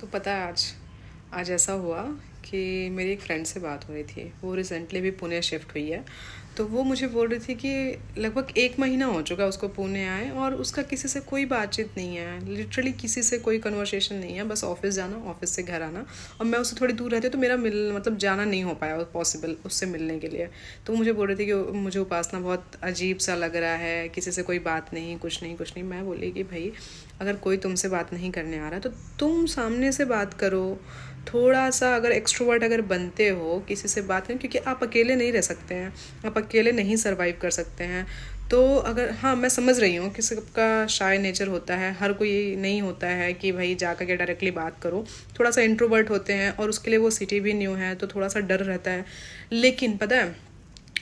तो पता है आज ऐसा हुआ कि मेरी एक फ्रेंड से बात हो रही थी। वो रिसेंटली भी पुणे शिफ्ट हुई है। तो वो मुझे बोल रही थी कि लगभग 1 महीना हो चुका उसको पुणे आए और उसका किसी से कोई बातचीत नहीं है। लिटरली किसी से कोई कन्वर्सेशन नहीं है, बस ऑफिस जाना, ऑफिस से घर आना। और मैं उससे थोड़ी दूर रहती हूँ तो मेरा मतलब जाना नहीं हो पाया पॉसिबल उससे मिलने के लिए। तो मुझे बोल रही थी कि मुझे उपासना बहुत अजीब सा लग रहा है, किसी से कोई बात नहीं, कुछ नहीं कुछ नहीं। मैं बोली कि भाई अगर कोई तुमसे बात नहीं करने आ रहा तो तुम सामने से बात करो। थोड़ा सा अगर एक्सट्रोवर्ट अगर बनते हो, किसी से बात नहीं, क्योंकि आप अकेले नहीं रह सकते हैं, आप अकेले नहीं सर्वाइव कर सकते हैं। तो अगर हाँ, मैं समझ रही हूँ कि सबका शाय नेचर होता है, हर कोई नहीं होता है कि भाई जाकर के डायरेक्टली बात करो। थोड़ा सा इंट्रोवर्ट होते हैं और उसके लिए वो सिटी भी न्यू है तो थोड़ा सा डर रहता है। लेकिन पता है,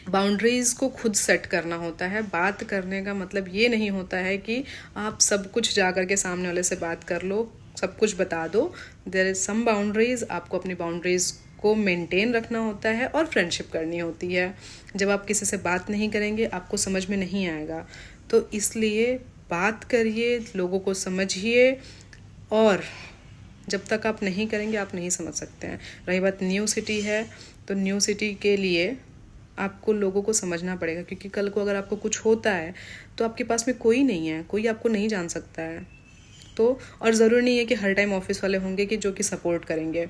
बाउंड्रीज़ को खुद सेट करना होता है। बात करने का मतलब ये नहीं होता है कि आप सब कुछ जा कर के सामने वाले से बात कर लो, सब कुछ बता दो। देयर इज़ सम बाउंड्रीज़, आपको अपनी बाउंड्रीज़ को मेंटेन रखना होता है और फ्रेंडशिप करनी होती है। जब आप किसी से बात नहीं करेंगे आपको समझ में नहीं आएगा। तो इसलिए बात करिए, लोगों को समझिए। और जब तक आप नहीं करेंगे आप नहीं समझ सकते हैं। रही बात न्यू सिटी है, तो न्यू सिटी के लिए आपको लोगों को समझना पड़ेगा, क्योंकि कल को अगर आपको कुछ होता है तो आपके पास में कोई नहीं है, कोई आपको नहीं जान सकता है। तो और ज़रूरी नहीं है कि हर टाइम ऑफिस वाले होंगे कि जो कि सपोर्ट करेंगे।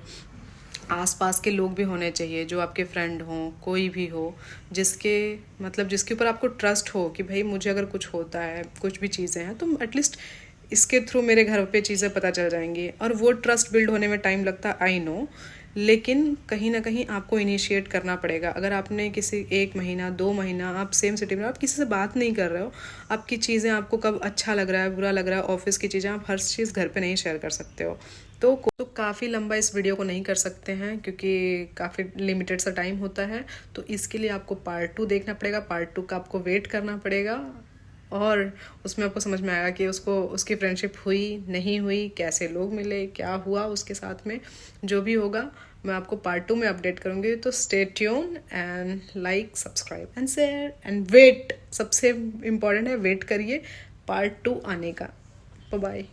आसपास के लोग भी होने चाहिए, जो आपके फ्रेंड हों, कोई भी हो, जिसके मतलब जिसके ऊपर आपको ट्रस्ट हो कि भाई मुझे अगर कुछ होता है, कुछ भी चीज़ें हैं तो एटलीस्ट इसके थ्रू मेरे घर पे चीज़ें पता चल जाएंगी। और वो ट्रस्ट बिल्ड होने में टाइम लगता है, आई नो। लेकिन कहीं ना कहीं आपको इनिशिएट करना पड़ेगा। अगर आपने किसी 1 महीना 2 महीना आप सेम सिटी में, आप किसी से बात नहीं कर रहे हो, आपकी चीज़ें आपको कब अच्छा लग रहा है, बुरा लग रहा है, ऑफिस की चीज़ें आप हर चीज़ घर पे नहीं शेयर कर सकते हो। तो काफ़ी लंबा इस वीडियो को नहीं कर सकते हैं क्योंकि काफ़ी लिमिटेड सा टाइम होता है। तो इसके लिए आपको पार्ट 2 देखना पड़ेगा, पार्ट 2 का आपको वेट करना पड़ेगा। और उसमें आपको समझ में आएगा कि उसको उसकी फ्रेंडशिप हुई नहीं हुई, कैसे लोग मिले, क्या हुआ उसके साथ में। जो भी होगा मैं आपको पार्ट 2 में अपडेट करूँगी। तो stay tune and like, subscribe and share and wait. सबसे इम्पॉर्टेंट है, वेट करिए पार्ट 2 आने का। Bye bye.